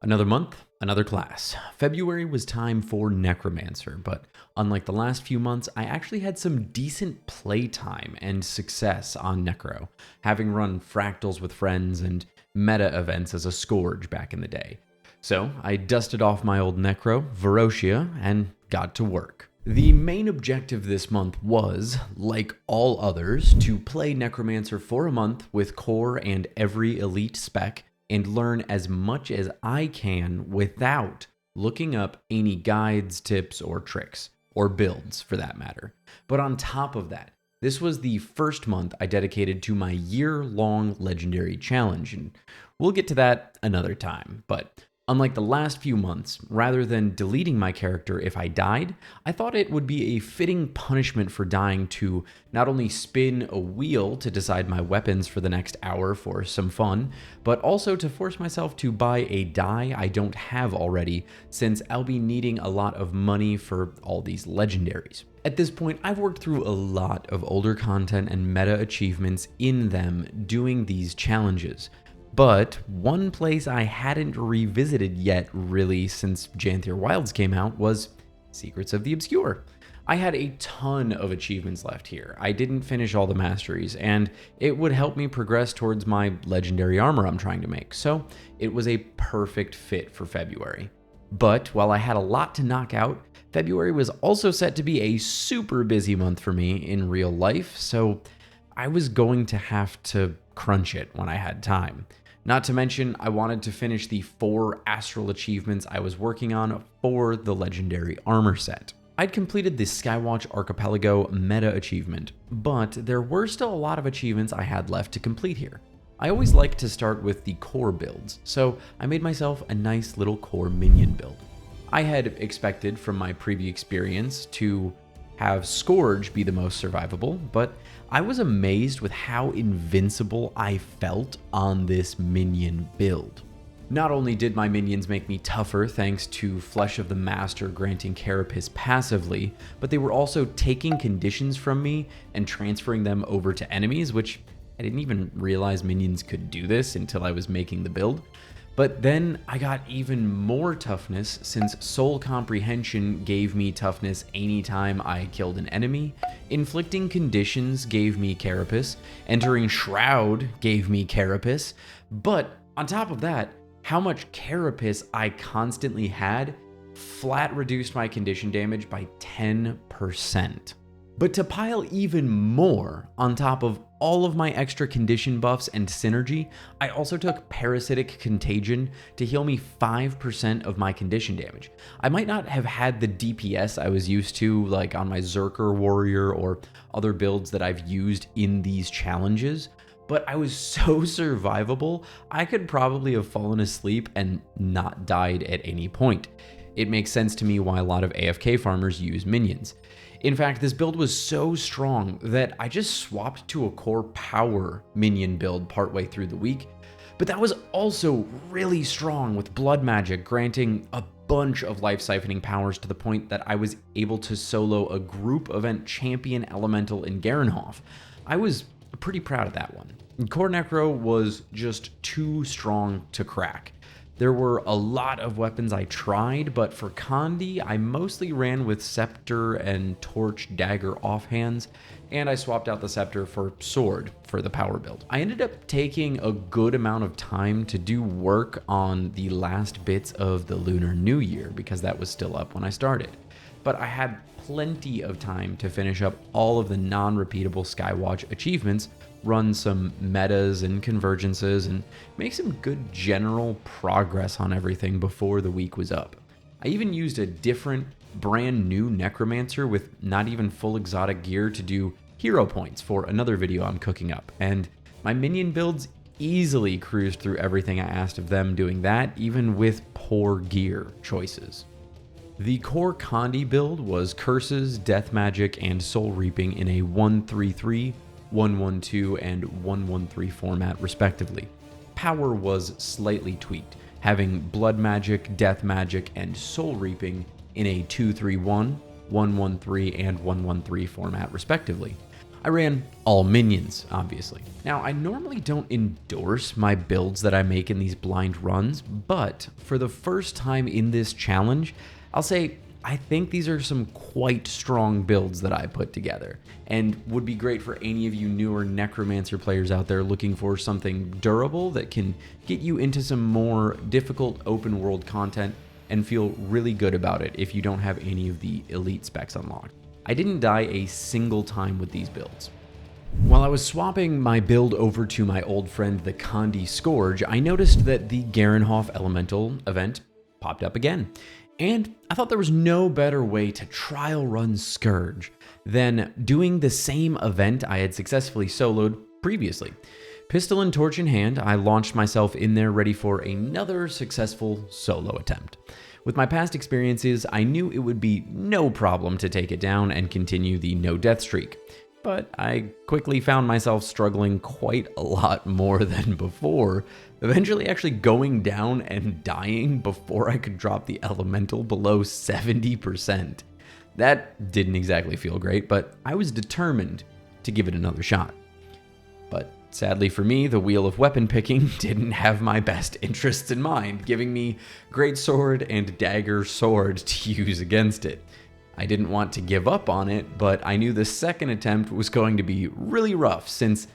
Another month, another class. February was time for Necromancer, but unlike the last few months, I actually had some decent playtime and success on Necro, having run fractals with friends and meta events as a Scourge back in the day. So I dusted off my old Necro, Verotia, and got to work. The main objective this month was, like all others, to play Necromancer for a month with core and every elite spec, and learn as much as I can without looking up any guides, tips, or tricks, or builds for that matter. But on top of that, this was the first month I dedicated to my year-long legendary challenge, and we'll get to that another time. But unlike the last few months, rather than deleting my character if I died, I thought it would be a fitting punishment for dying to not only spin a wheel to decide my weapons for the next hour for some fun, but also to force myself to buy a die I don't have already, since I'll be needing a lot of money for all these legendaries. At this point, I've worked through a lot of older content and meta achievements in them doing these challenges. But one place I hadn't revisited yet really since Janthier Wilds came out was Secrets of the Obscure. I had a ton of achievements left here. I didn't finish all the masteries, and it would help me progress towards my legendary armor I'm trying to make, so it was a perfect fit for February. But while I had a lot to knock out, February was also set to be a super busy month for me in real life, so I was going to have to crunch it when I had time. Not to mention, I wanted to finish the 4 astral achievements I was working on for the legendary armor set. I'd completed the Skywatch Archipelago meta achievement, but there were still a lot of achievements I had left to complete here. I always like to start with the core builds, so I made myself a nice little core minion build. I had expected from my previous experience to have Scourge be the most survivable, but I was amazed with how invincible I felt on this minion build. Not only did my minions make me tougher thanks to Flesh of the Master granting Carapace passively, but they were also taking conditions from me and transferring them over to enemies, which I didn't even realize minions could do this until I was making the build. But then I got even more toughness since Soul Comprehension gave me toughness anytime I killed an enemy, Inflicting Conditions gave me Carapace, Entering Shroud gave me Carapace, but on top of that, how much Carapace I constantly had flat reduced my condition damage by 10%. But to pile even more on top of all of my extra condition buffs and synergy, I also took Parasitic Contagion to heal me 5% of my condition damage. I might not have had the DPS I was used to, like on my Zerker Warrior or other builds that I've used in these challenges, but I was so survivable, I could probably have fallen asleep and not died at any point. It makes sense to me why a lot of AFK farmers use minions. In fact, this build was so strong that I just swapped to a core power minion build partway through the week, but that was also really strong with blood magic granting a bunch of life siphoning powers to the point that I was able to solo a group event champion elemental in Garenhof. I was pretty proud of that one. Core Necro was just too strong to crack. There were a lot of weapons I tried, but for Condi, I mostly ran with Scepter and Torch Dagger offhands, and I swapped out the Scepter for Sword for the power build. I ended up taking a good amount of time to do work on the last bits of the Lunar New Year, because that was still up when I started. But I had plenty of time to finish up all of the non-repeatable Skywatch achievements, run some metas and convergences, and make some good general progress on everything before the week was up. I even used a different, brand new Necromancer with not even full exotic gear to do hero points for another video I'm cooking up, and my minion builds easily cruised through everything I asked of them doing that, even with poor gear choices. The core Condi build was Curses, Death Magic, and Soul Reaping in a 1-3-3, 1-1-2, and 1-1-3 format respectively. Power was slightly tweaked, having Blood Magic, Death Magic, and Soul Reaping in a 2-3-1, 1-1-3, and 1-1-3 format respectively. I ran all minions, obviously. Now, I normally don't endorse my builds that I make in these blind runs, but for the first time in this challenge, I'll say I think these are some quite strong builds that I put together, and would be great for any of you newer Necromancer players out there looking for something durable that can get you into some more difficult open world content and feel really good about it if you don't have any of the elite specs unlocked. I didn't die a single time with these builds. While I was swapping my build over to my old friend the Kandi Scourge, I noticed that the Garenhof Elemental event popped up again. And I thought there was no better way to trial run Scourge than doing the same event I had successfully soloed previously. Pistol and torch in hand, I launched myself in there ready for another successful solo attempt. With my past experiences, I knew it would be no problem to take it down and continue the no death streak. But I quickly found myself struggling quite a lot more than before, eventually actually going down and dying before I could drop the elemental below 70%. That didn't exactly feel great, but I was determined to give it another shot. But sadly for me, the wheel of weapon picking didn't have my best interests in mind, giving me greatsword and dagger sword to use against it. I didn't want to give up on it, but I knew the second attempt was going to be really rough since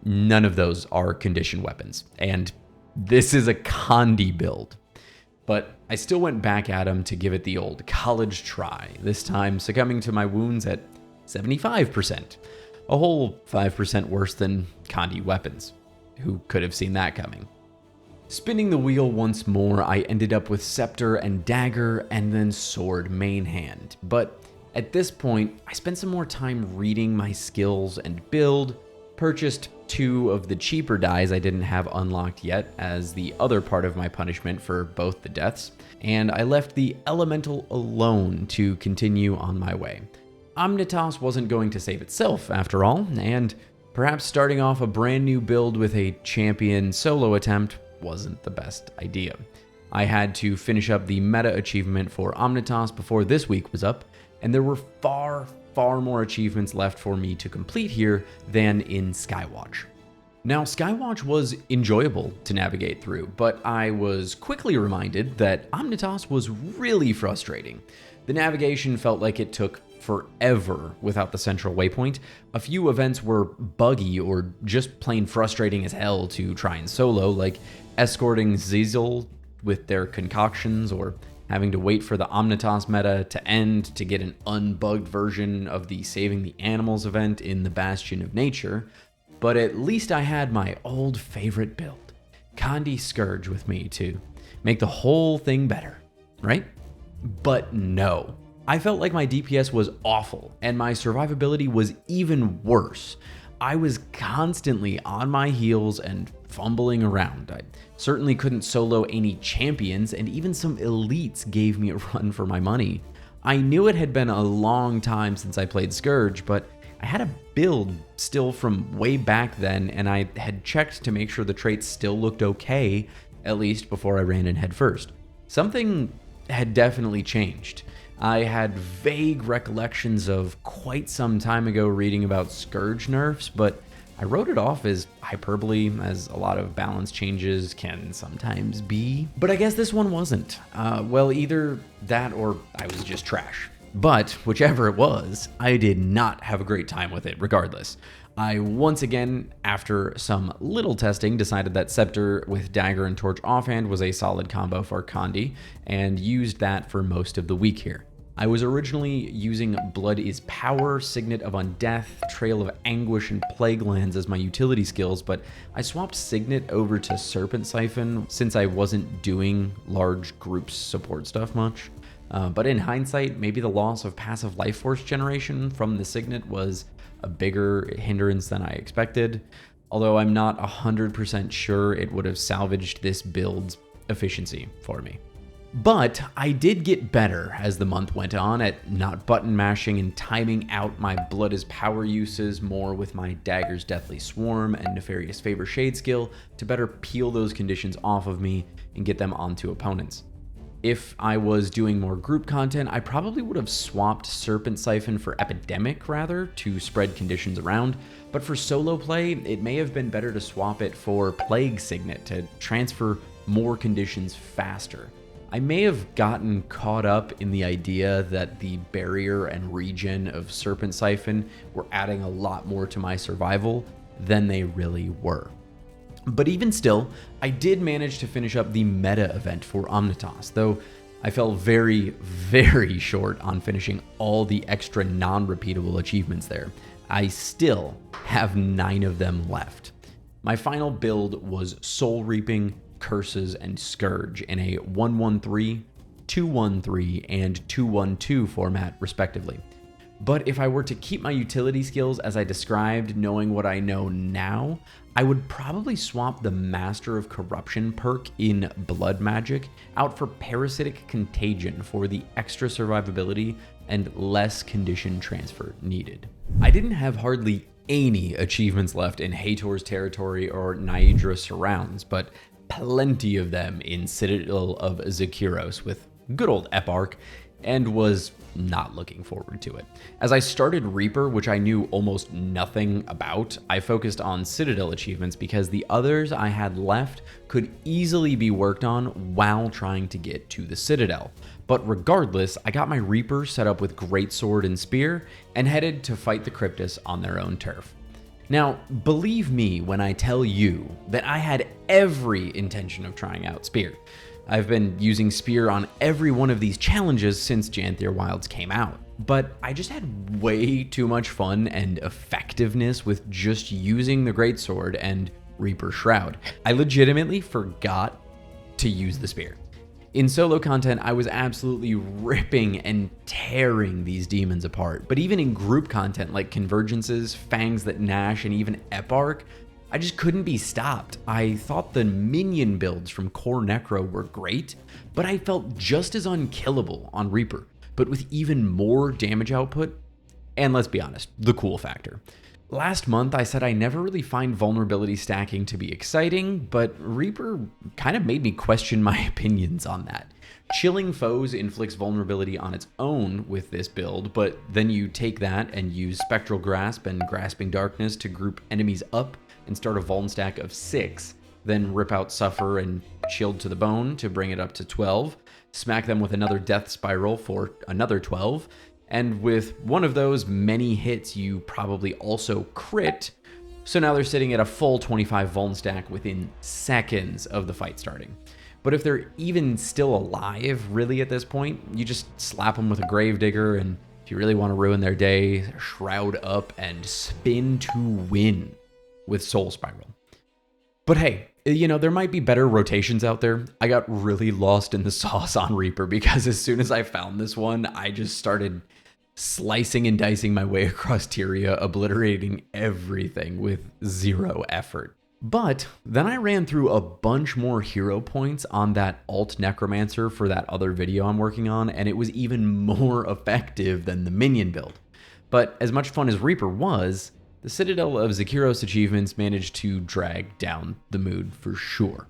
none of those are conditioned weapons, and this is a Kandi build. But I still went back at him to give it the old college try, this time succumbing to my wounds at 75%, a whole 5% worse than Kandi weapons. Who could have seen that coming? Spinning the wheel once more, I ended up with scepter and dagger and then sword main hand. But at this point, I spent some more time reading my skills and build, purchased 2 of the cheaper dies I didn't have unlocked yet as the other part of my punishment for both the deaths, and I left the elemental alone to continue on my way. Omnitas wasn't going to save itself after all, and perhaps starting off a brand new build with a champion solo attempt wasn't the best idea. I had to finish up the meta achievement for Omnitas before this week was up, and there were far more achievements left for me to complete here than in Skywatch. Now, Skywatch was enjoyable to navigate through, but I was quickly reminded that Omnitas was really frustrating. The navigation felt like it took forever without the central waypoint. A few events were buggy or just plain frustrating as hell to try and solo, like escorting Zizel with their concoctions or having to wait for the Omnitas meta to end to get an unbugged version of the Saving the Animals event in the Bastion of Nature. But at least I had my old favorite build, Kandi Scourge, with me to make the whole thing better, right? But no. I felt like my DPS was awful, and my survivability was even worse. I was constantly on my heels and fumbling around. I certainly couldn't solo any champions, and even some elites gave me a run for my money. I knew it had been a long time since I played Scourge, but I had a build still from way back then, and I had checked to make sure the traits still looked okay, at least before I ran in headfirst. Something had definitely changed. I had vague recollections of quite some time ago reading about Scourge nerfs, but I wrote it off as hyperbole, as a lot of balance changes can sometimes be. But I guess this one wasn't. Well, either that or I was just trash. But whichever it was, I did not have a great time with it regardless. I once again, after some little testing, decided that Scepter with Dagger and Torch offhand was a solid combo for Kandi, and used that for most of the week here. I was originally using Blood is Power, Signet of Undeath, Trail of Anguish, and Plague Lands as my utility skills, but I swapped Signet over to Serpent Siphon since I wasn't doing large groups support stuff much. But in hindsight, maybe the loss of passive life force generation from the Signet was a bigger hindrance than I expected, although I'm not 100% sure it would have salvaged this build's efficiency for me. But I did get better as the month went on at not button mashing and timing out my Blood is Power uses more with my Dagger's Deathly Swarm and Nefarious Favor Shade skill to better peel those conditions off of me and get them onto opponents. If I was doing more group content, I probably would have swapped Serpent Siphon for Epidemic rather to spread conditions around, but for solo play, it may have been better to swap it for Plague Signet to transfer more conditions faster. I may have gotten caught up in the idea that the barrier and regen of Serpent Siphon were adding a lot more to my survival than they really were. But even still, I did manage to finish up the meta event for Omnitas, though I fell very, very short on finishing all the extra non-repeatable achievements there. I still have 9 of them left. My final build was Soul Reaping, Curses, and Scourge in a 1-1-3, 2-1-3, and 2-1-2 format, respectively. But if I were to keep my utility skills as I described, knowing what I know now, I would probably swap the Master of Corruption perk in Blood Magic out for Parasitic Contagion for the extra survivability and less condition transfer needed. I didn't have hardly any achievements left in Hator's Territory or Niedra Surrounds, but plenty of them in Citadel of Zakiros with good old Eparch, and was not looking forward to it. As I started Reaper, which I knew almost nothing about, I focused on Citadel achievements because the others I had left could easily be worked on while trying to get to the Citadel. But regardless, I got my Reaper set up with Greatsword and Spear and headed to fight the Cryptus on their own turf. Now, believe me when I tell you that I had every intention of trying out Spear. I've been using Spear on every one of these challenges since Janthier Wilds came out, but I just had way too much fun and effectiveness with just using the Greatsword and Reaper Shroud. I legitimately forgot to use the Spear. In solo content, I was absolutely ripping and tearing these demons apart, but even in group content like Convergences, Fangs That Gnash, and even Eparch, I just couldn't be stopped. I thought the minion builds from Core Necro were great, but I felt just as unkillable on Reaper, but with even more damage output, and let's be honest, the cool factor. Last month, I said I never really find vulnerability stacking to be exciting, but Reaper kind of made me question my opinions on that. Chilling foes inflicts vulnerability on its own with this build, but then you take that and use Spectral Grasp and Grasping Darkness to group enemies up and start a vuln stack of 6, then rip out Suffer and Shield to the Bone to bring it up to 12, smack them with another Death Spiral for another 12, and with one of those many hits you probably also crit, so now they're sitting at a full 25 vuln stack within seconds of the fight starting. But if they're even still alive really at this point, you just slap them with a Gravedigger, and if you really want to ruin their day, Shroud up and spin to win with Soul Spiral. But hey, you know, there might be better rotations out there. I got really lost in the sauce on Reaper because as soon as I found this one, I just started slicing and dicing my way across Tyria, obliterating everything with 0 effort. But then I ran through a bunch more hero points on that alt Necromancer for that other video I'm working on, and it was even more effective than the minion build. But as much fun as Reaper was, the Citadel of Zakiros achievements managed to drag down the mood for sure.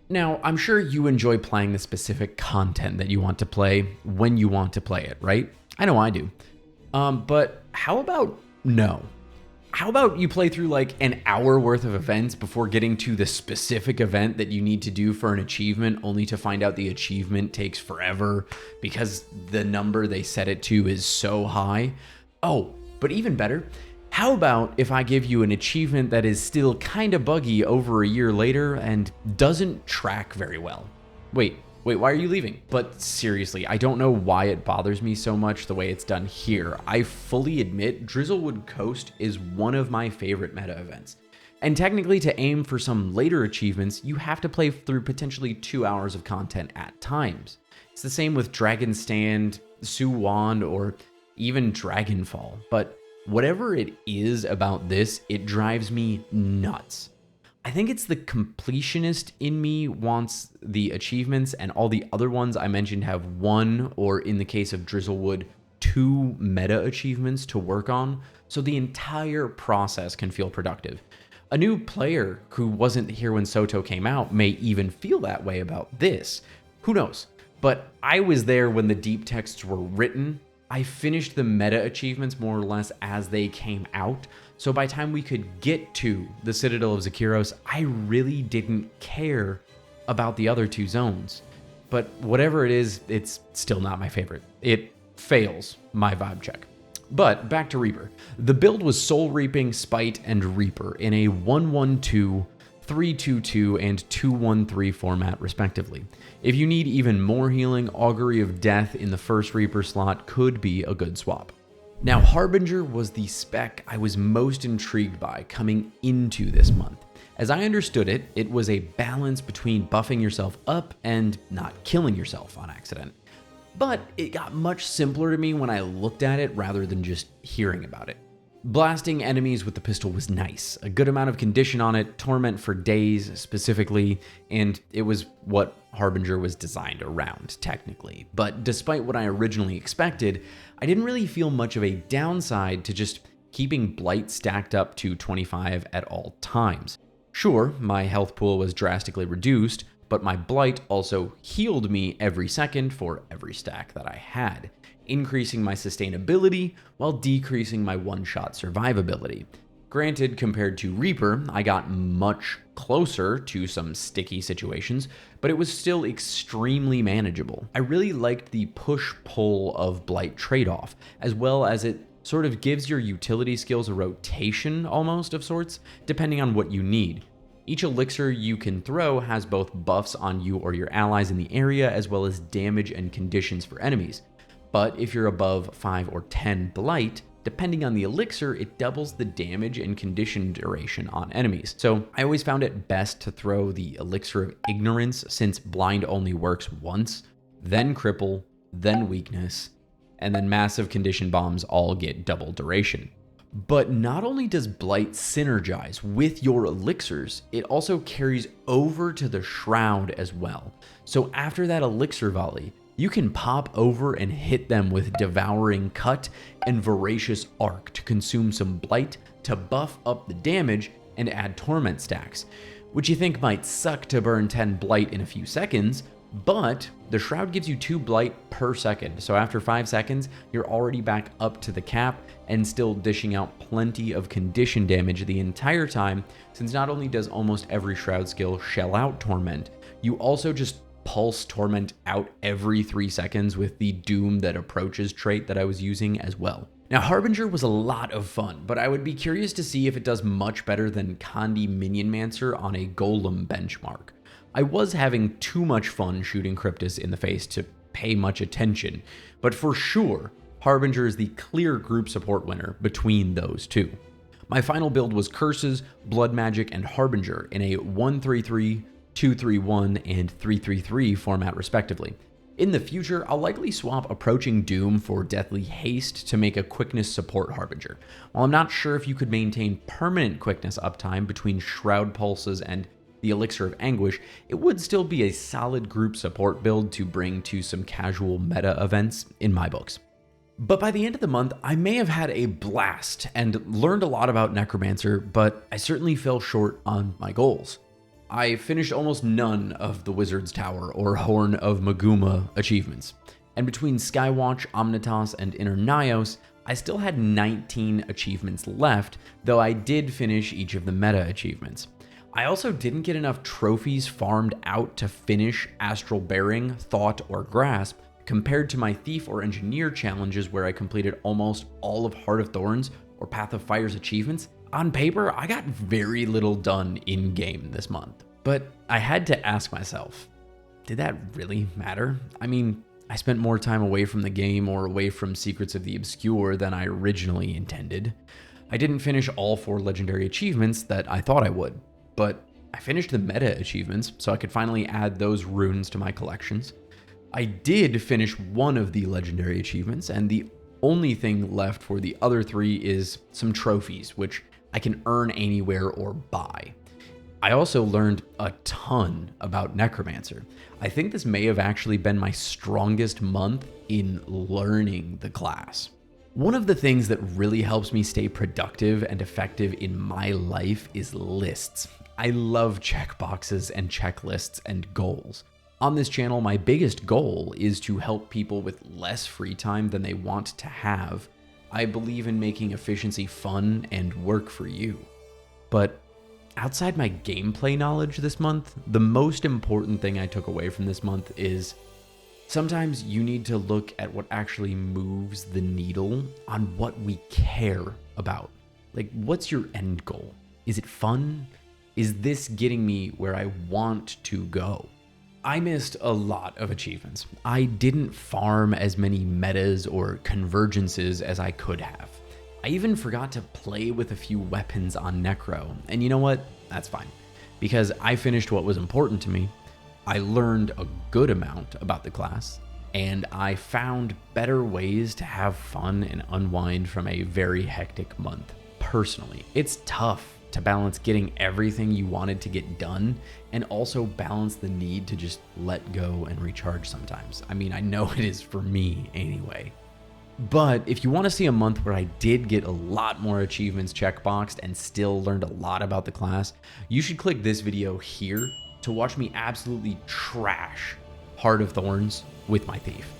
Now, I'm sure you enjoy playing the specific content that you want to play when you want to play it, right? I know I do. But how about no? How about you play through like an hour worth of events before getting to the specific event that you need to do for an achievement, only to find out the achievement takes forever because the number they set it to is so high? Oh, but even better, how about if I give you an achievement that is still kind of buggy over a year later and doesn't track very well? Wait, why are you leaving? But seriously, I don't know why it bothers me so much the way it's done here. I fully admit Drizzlewood Coast is one of my favorite meta events. And technically to aim for some later achievements, you have to play through potentially 2 hours of content at times. It's the same with Dragon Stand, Su Wand, or even Dragonfall. But whatever it is about this, it drives me nuts. I think it's the completionist in me wants the achievements, and all the other ones I mentioned have 1, or in the case of Drizzlewood, 2 meta achievements to work on, so the entire process can feel productive. A new player who wasn't here when Soto came out may even feel that way about this. Who knows? but I was there when the deep texts were written. I finished the meta achievements more or less as they came out, so by the time we could get to the Citadel of Zakiros, I really didn't care about the other two zones. But whatever it is, it's still not my favorite. It fails my vibe check. But back to Reaper. The build was Soul Reaping, Spite, and Reaper in a 1-1-2, 3-2-2, and 2-1-3 format respectively. If you need even more healing, Augury of Death in the first Reaper slot could be a good swap. Now, Harbinger was the spec I was most intrigued by coming into this month. As I understood it, it was a balance between buffing yourself up and not killing yourself on accident. But it got much simpler to me when I looked at it rather than just hearing about it. Blasting enemies with the pistol was nice. A good amount of condition on it, torment for days specifically, and it was what Harbinger was designed around, technically. But despite what I originally expected, I didn't really feel much of a downside to just keeping Blight stacked up to 25 at all times. Sure, my health pool was drastically reduced, but my Blight also healed me every second for every stack that I had, increasing my sustainability while decreasing my one-shot survivability. Granted, compared to Reaper, I got much closer to some sticky situations, but it was still extremely manageable. I really liked the push-pull of Blight trade-off, as well as it sort of gives your utility skills a rotation almost of sorts, depending on what you need. Each elixir you can throw has both buffs on you or your allies in the area, as well as damage and conditions for enemies. But if you're above 5 or 10 Blight, depending on the elixir, it doubles the damage and condition duration on enemies. So I always found it best to throw the Elixir of Ignorance, since blind only works once, then cripple, then weakness, and then massive condition bombs all get double duration. But not only does Blight synergize with your elixirs, it also carries over to the Shroud as well. So after that elixir volley, you can pop over and hit them with Devouring Cut and Voracious Arc to consume some Blight to buff up the damage and add torment stacks, which you think might suck to burn 10 Blight in a few seconds, but the Shroud gives you 2 Blight per second, so after 5 seconds, you're already back up to the cap and still dishing out plenty of condition damage the entire time, since not only does almost every Shroud skill shell out Torment, you also just pulse Torment out every 3 seconds with the Doom That Approaches trait that I was using as well. Now, Harbinger was a lot of fun, but I would be curious to see if it does much better than Kandi Minionmancer on a Golem benchmark. I was having too much fun shooting Cryptus in the face to pay much attention, but for sure, Harbinger is the clear group support winner between those two. My final build was Curses, Blood Magic, and Harbinger in a 1-3-3, 2-3-1, and 3-3-3 format respectively. In the future, I'll likely swap Approaching Doom for Deathly Haste to make a quickness support Harbinger. While I'm not sure if you could maintain permanent quickness uptime between Shroud Pulses and the Elixir of Anguish, it would still be a solid group support build to bring to some casual meta events in my books. But by the end of the month, I may have had a blast and learned a lot about Necromancer, but I certainly fell short on my goals. I finished almost none of the Wizard's Tower or Horn of Maguma achievements, and between Skywatch, Omnitas, and Inner Nyos, I still had 19 achievements left, though I did finish each of the meta achievements. I also didn't get enough trophies farmed out to finish Astral Bearing, Thought, or Grasp, compared to my Thief or Engineer challenges where I completed almost all of Heart of Thorns or Path of Fire's achievements. On paper, I got very little done in-game this month, but I had to ask myself, did that really matter? I mean, I spent more time away from the game or away from Secrets of the Obscure than I originally intended. I didn't finish all 4 legendary achievements that I thought I would, but I finished the meta achievements so I could finally add those runes to my collections. I did finish one of the legendary achievements, and the only thing left for the other 3 is some trophies, which I can earn anywhere or buy. I also learned a ton about Necromancer. I think this may have actually been my strongest month in learning the class. One of the things that really helps me stay productive and effective in my life is lists. I love checkboxes and checklists and goals. On this channel, my biggest goal is to help people with less free time than they want to have. I believe in making efficiency fun and work for you. But outside my gameplay knowledge this month, the most important thing I took away from this month is sometimes you need to look at what actually moves the needle on what we care about. Like, what's your end goal? Is it fun? Is this getting me where I want to go? I missed a lot of achievements. I didn't farm as many metas or convergences as I could have. I even forgot to play with a few weapons on Necro, and you know what? That's fine, because I finished what was important to me. I learned a good amount about the class, and I found better ways to have fun and unwind from a very hectic month. Personally, it's tough to balance getting everything you wanted to get done and also balance the need to just let go and recharge sometimes. I mean, I know it is for me anyway. But if you want to see a month where I did get a lot more achievements checkboxed and still learned a lot about the class, you should click this video here to watch me absolutely trash Heart of Thorns with my thief.